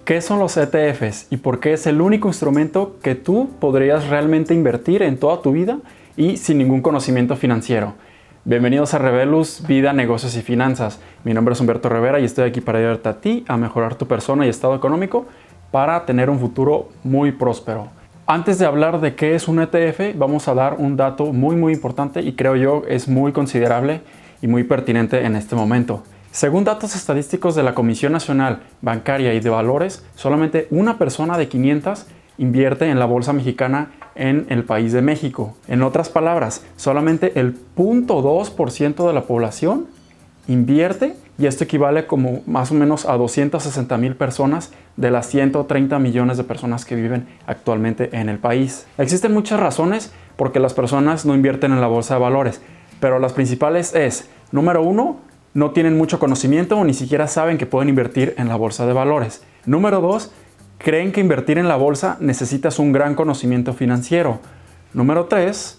¿Qué son los ETFs y por qué es el único instrumento que tú podrías realmente invertir en toda tu vida y sin ningún conocimiento financiero? Bienvenidos a Revelus, Vida, Negocios y Finanzas. Mi nombre es Humberto Rivera y estoy aquí para ayudarte a ti a mejorar tu persona y estado económico para tener un futuro muy próspero. Antes de hablar de qué es un ETF, vamos a dar un dato muy importante y creo yo es muy considerable y muy pertinente en este momento. Según datos estadísticos de la Comisión Nacional Bancaria y de Valores, solamente una persona de 500 invierte en la bolsa mexicana en el país de México. En otras palabras, solamente el 0.2% de la población invierte y esto equivale como más o menos a 260,000 personas de las 130 millones de personas que viven actualmente en el país. Existen muchas razones por qué las personas no invierten en la bolsa de valores, pero las principales es, número 1, no tienen mucho conocimiento o ni siquiera saben que pueden invertir en la bolsa de valores. Número 2, creen que invertir en la bolsa necesitas un gran conocimiento financiero. Número 3,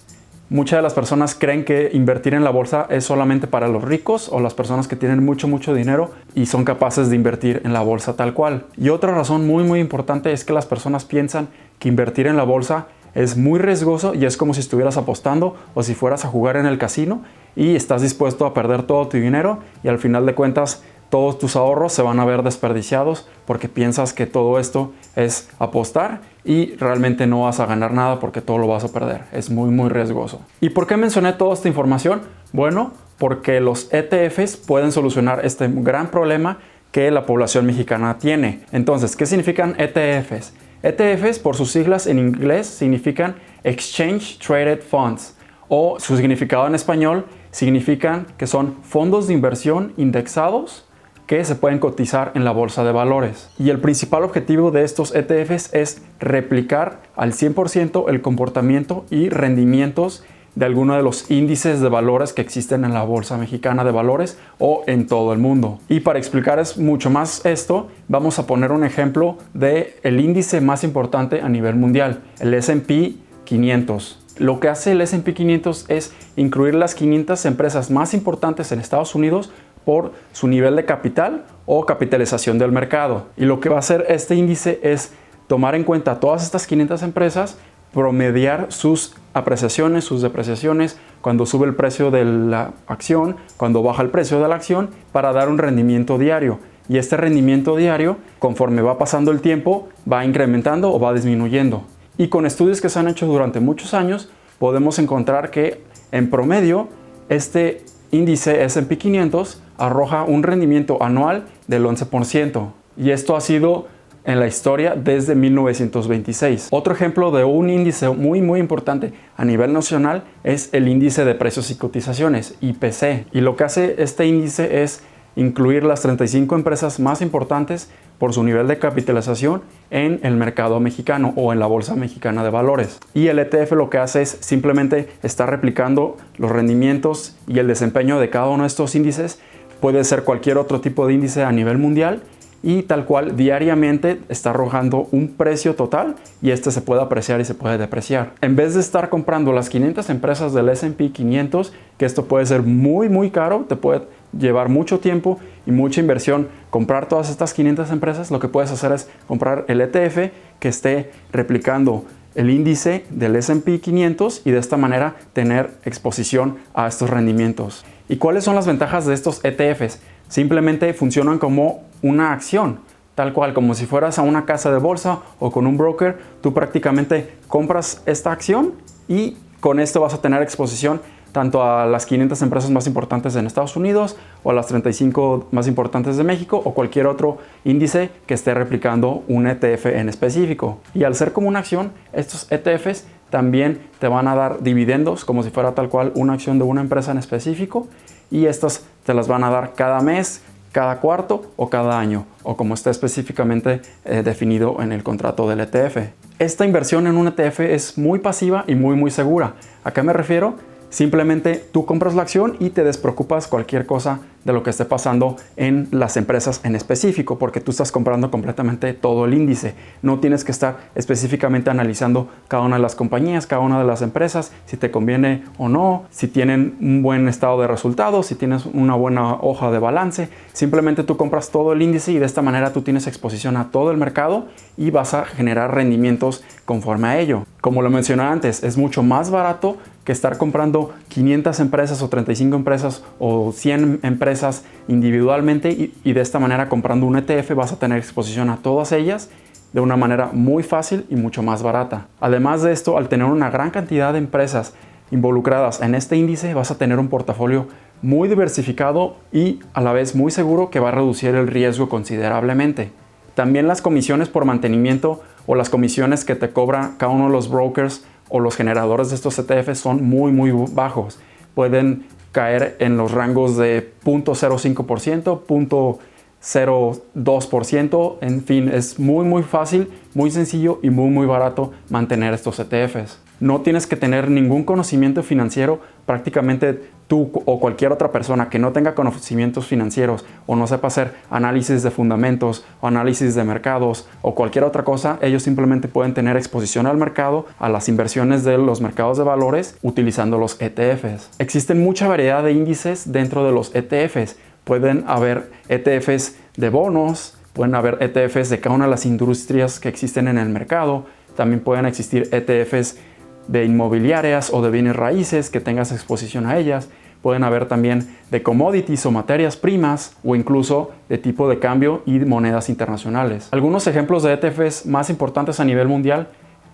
muchas de las personas creen que invertir en la bolsa es solamente para los ricos o las personas que tienen mucho dinero y son capaces de invertir en la bolsa tal cual. Y otra razón muy importante es que las personas piensan que invertir en la bolsa es muy riesgoso y es como si estuvieras apostando o si fueras a jugar en el casino y estás dispuesto a perder todo tu dinero y al final de cuentas todos tus ahorros se van a ver desperdiciados porque piensas que todo esto es apostar y realmente no vas a ganar nada porque todo lo vas a perder. Es muy riesgoso. ¿Y por qué mencioné toda esta información? Bueno, porque los ETFs pueden solucionar este gran problema que la población mexicana tiene. Entonces, ¿qué significan ETFs? ETFs, por sus siglas en inglés, significan Exchange Traded Funds o su significado en español significan que son fondos de inversión indexados que se pueden cotizar en la bolsa de valores. Y el principal objetivo de estos ETFs es replicar al 100% el comportamiento y rendimientos de alguno de los índices de valores que existen en la Bolsa Mexicana de Valores o en todo el mundo. Y para explicarles mucho más esto, vamos a poner un ejemplo del índice más importante a nivel mundial, el S&P 500. Lo que hace el S&P 500 es incluir las 500 empresas más importantes en Estados Unidos por su nivel de capital o capitalización del mercado. Y lo que va a hacer este índice es tomar en cuenta todas estas 500 empresas, promediar sus apreciaciones, sus depreciaciones, cuando sube el precio de la acción, cuando baja el precio de la acción, para dar un rendimiento diario. Y este rendimiento diario, conforme va pasando el tiempo, va incrementando o va disminuyendo. Y con estudios que se han hecho durante muchos años, podemos encontrar que en promedio, este índice S&P 500 arroja un rendimiento anual del 11%. Y esto ha sido en la historia desde 1926. Otro ejemplo de un índice muy importante a nivel nacional es el índice de precios y cotizaciones, IPC. Y lo que hace este índice es incluir las 35 empresas más importantes por su nivel de capitalización en el mercado mexicano o en la Bolsa Mexicana de Valores. Y el ETF lo que hace es simplemente estar replicando los rendimientos y el desempeño de cada uno de estos índices. Puede ser cualquier otro tipo de índice a nivel mundial y tal cual diariamente está arrojando un precio total y este se puede apreciar y se puede depreciar. En vez de estar comprando las 500 empresas del S&P 500, que esto puede ser muy caro, te puede llevar mucho tiempo y mucha inversión comprar todas estas 500 empresas, lo que puedes hacer es comprar el ETF que esté replicando el índice del S&P 500 y de esta manera tener exposición a estos rendimientos. ¿Y cuáles son las ventajas de estos ETFs? Simplemente funcionan como una acción, tal cual, como si fueras a una casa de bolsa o con un broker, tú prácticamente compras esta acción y con esto vas a tener exposición tanto a las 500 empresas más importantes en Estados Unidos o a las 35 más importantes de México o cualquier otro índice que esté replicando un ETF en específico. Y al ser como una acción, estos ETFs también te van a dar dividendos como si fuera tal cual una acción de una empresa en específico y estas te las van a dar cada mes, cada cuarto o cada año o como está específicamente definido en el contrato del ETF. Esta inversión en un ETF es muy pasiva y muy segura. ¿A qué me refiero? Simplemente tú compras la acción y te despreocupas cualquier cosa de lo que esté pasando en las empresas en específico, porque tú estás comprando completamente todo el índice. No tienes que estar específicamente analizando cada una de las compañías, cada una de las empresas, si te conviene o no, si tienen un buen estado de resultados, si tienes una buena hoja de balance. Simplemente tú compras todo el índice y de esta manera tú tienes exposición a todo el mercado y vas a generar rendimientos conforme a ello. Como lo mencioné antes, es mucho más barato que estar comprando 500 empresas o 35 empresas o 100 empresas individualmente y de esta manera comprando un ETF vas a tener exposición a todas ellas de una manera muy fácil y mucho más barata. Además de esto, al tener una gran cantidad de empresas involucradas en este índice, vas a tener un portafolio muy diversificado y a la vez muy seguro que va a reducir el riesgo considerablemente. También las comisiones por mantenimiento o las comisiones que te cobra cada uno de los brokers o los generadores de estos ETFs son muy bajos. Pueden caer en los rangos de 0.05%, 0.02%, en fin, es muy fácil, muy sencillo y muy barato mantener estos ETFs. No tienes que tener ningún conocimiento financiero, prácticamente tú o cualquier otra persona que no tenga conocimientos financieros o no sepa hacer análisis de fundamentos o análisis de mercados o cualquier otra cosa, ellos simplemente pueden tener exposición al mercado, a las inversiones de los mercados de valores utilizando los ETFs. Existen mucha variedad de índices dentro de los ETFs. Pueden haber ETFs de bonos, pueden haber ETFs de cada una de las industrias que existen en el mercado, también pueden existir ETFs de inmobiliarias o de bienes raíces que tengas exposición a ellas. Pueden haber también de commodities o materias primas o incluso de tipo de cambio y monedas internacionales. Algunos ejemplos de ETFs más importantes a nivel mundial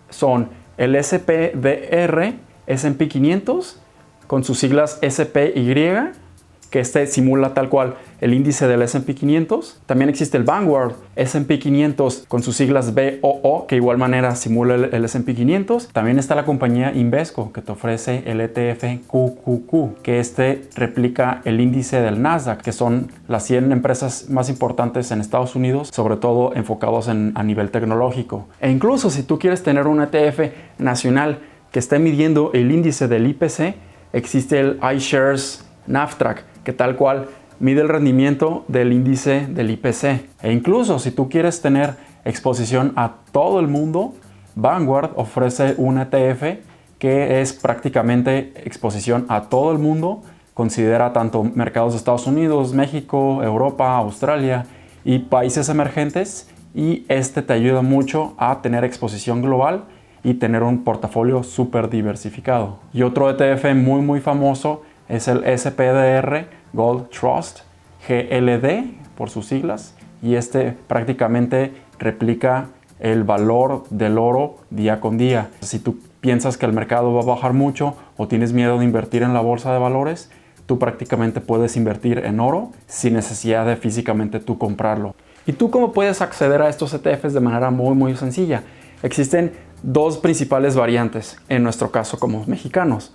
son el SPDR, S&P 500, con sus siglas SPY, que este simula tal cual el índice del S&P 500. También existe el Vanguard S&P 500 con sus siglas BOO, que de igual manera simula el S&P 500. También está la compañía Invesco, que te ofrece el ETF QQQ, que este replica el índice del Nasdaq, que son las 100 empresas más importantes en Estados Unidos, sobre todo enfocados a nivel tecnológico. E incluso si tú quieres tener un ETF nacional que esté midiendo el índice del IPC, existe el iShares NAFTRAC, que tal cual mide el rendimiento del índice del IPC. E incluso si tú quieres tener exposición a todo el mundo, Vanguard ofrece un ETF que es prácticamente exposición a todo el mundo. Considera tanto mercados de Estados Unidos, México, Europa, Australia y países emergentes, y este te ayuda mucho a tener exposición global y tener un portafolio súper diversificado. Y otro ETF muy famoso es el SPDR Gold Trust, GLD por sus siglas, y este prácticamente replica el valor del oro día con día. Si tú piensas que el mercado va a bajar mucho o tienes miedo de invertir en la bolsa de valores, tú prácticamente puedes invertir en oro sin necesidad de físicamente tú comprarlo. ¿Y tú cómo puedes acceder a estos ETFs de manera muy sencilla? Existen dos principales variantes en nuestro caso como mexicanos.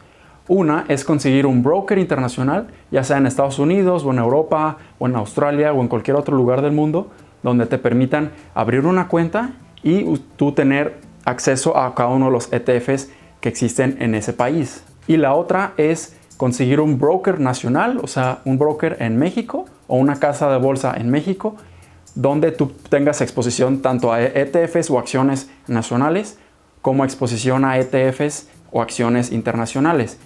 Una es conseguir un broker internacional, ya sea en Estados Unidos o en Europa o en Australia o en cualquier otro lugar del mundo, donde te permitan abrir una cuenta y tú tener acceso a cada uno de los ETFs que existen en ese país. Y la otra es conseguir un broker nacional, o sea, un broker en México o una casa de bolsa en México, donde tú tengas exposición tanto a ETFs o acciones nacionales como exposición a ETFs o acciones internacionales.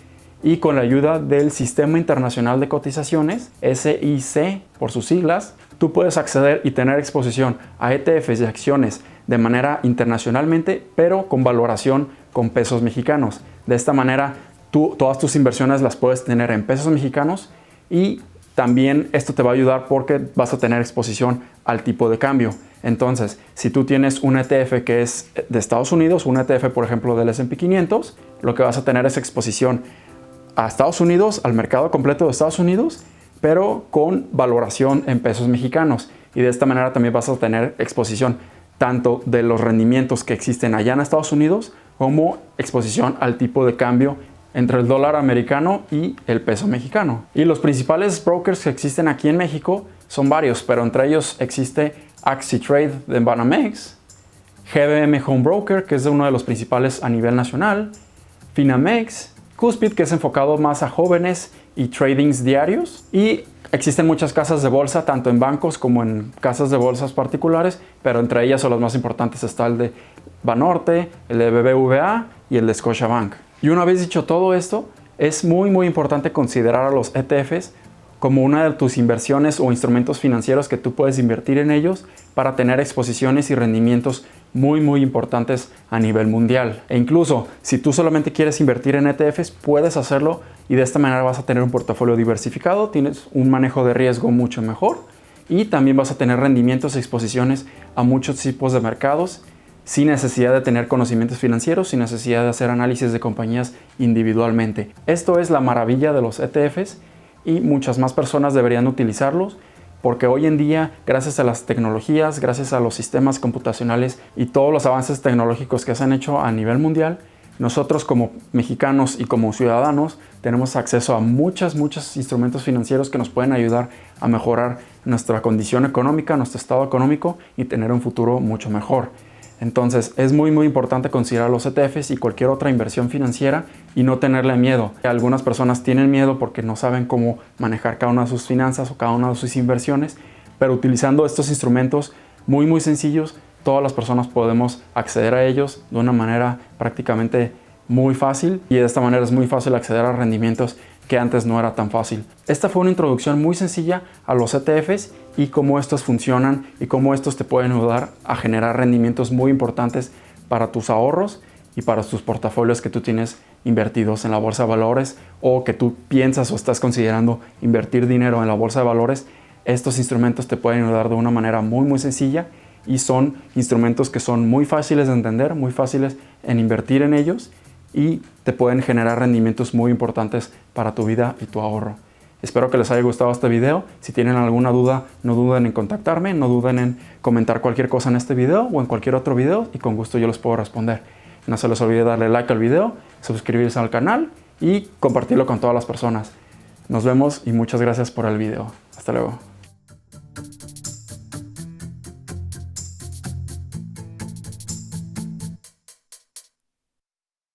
Y con la ayuda del Sistema Internacional de Cotizaciones, SIC por sus siglas, tú puedes acceder y tener exposición a ETFs y acciones de manera internacionalmente, pero con valoración con pesos mexicanos. De esta manera, todas tus inversiones las puedes tener en pesos mexicanos, y también esto te va a ayudar porque vas a tener exposición al tipo de cambio. Entonces, si tú tienes un ETF que es de Estados Unidos, un ETF por ejemplo del S&P 500, lo que vas a tener es exposición a Estados Unidos, al mercado completo de Estados Unidos, pero con valoración en pesos mexicanos. Y de esta manera también vas a tener exposición tanto de los rendimientos que existen allá en Estados Unidos como exposición al tipo de cambio entre el dólar americano y el peso mexicano. Y los principales brokers que existen aquí en México son varios, pero entre ellos existe AxiTrade de Banamex, GBM Home Broker, que es uno de los principales a nivel nacional, Finamex, Cuspid, que es enfocado más a jóvenes y tradings diarios. Y existen muchas casas de bolsa, tanto en bancos como en casas de bolsas particulares, pero entre ellas son los más importantes está el de Banorte, el de BBVA y el de Scotiabank. Y una vez dicho todo esto, es muy importante considerar a los ETFs como una de tus inversiones o instrumentos financieros que tú puedes invertir en ellos para tener exposiciones y rendimientos muy importantes a nivel mundial. E incluso si tú solamente quieres invertir en ETFs, puedes hacerlo y de esta manera vas a tener un portafolio diversificado, tienes un manejo de riesgo mucho mejor y también vas a tener rendimientos y exposiciones a muchos tipos de mercados sin necesidad de tener conocimientos financieros, sin necesidad de hacer análisis de compañías individualmente. Esto es la maravilla de los ETFs y muchas más personas deberían utilizarlos porque hoy en día, gracias a las tecnologías, gracias a los sistemas computacionales y todos los avances tecnológicos que se han hecho a nivel mundial, nosotros como mexicanos y como ciudadanos tenemos acceso a muchos instrumentos financieros que nos pueden ayudar a mejorar nuestra condición económica, nuestro estado económico y tener un futuro mucho mejor. Entonces es muy importante considerar los ETFs y cualquier otra inversión financiera y no tenerle miedo. Algunas personas tienen miedo porque no saben cómo manejar cada una de sus finanzas o cada una de sus inversiones, pero utilizando estos instrumentos muy sencillos, todas las personas podemos acceder a ellos de una manera prácticamente muy fácil y de esta manera es muy fácil acceder a rendimientos que antes no era tan fácil. Esta fue una introducción muy sencilla a los ETFs y cómo estos funcionan y cómo estos te pueden ayudar a generar rendimientos muy importantes para tus ahorros y para tus portafolios que tú tienes invertidos en la bolsa de valores o que tú piensas o estás considerando invertir dinero en la bolsa de valores. Estos instrumentos te pueden ayudar de una manera muy sencilla y son instrumentos que son muy fáciles de entender, muy fáciles en invertir en ellos y te pueden generar rendimientos muy importantes para tu vida y tu ahorro. Espero que les haya gustado este video. Si tienen alguna duda, no duden en contactarme, no duden en comentar cualquier cosa en este video o en cualquier otro video y con gusto yo les puedo responder. No se les olvide darle like al video, suscribirse al canal y compartirlo con todas las personas. Nos vemos y muchas gracias por el video. Hasta luego.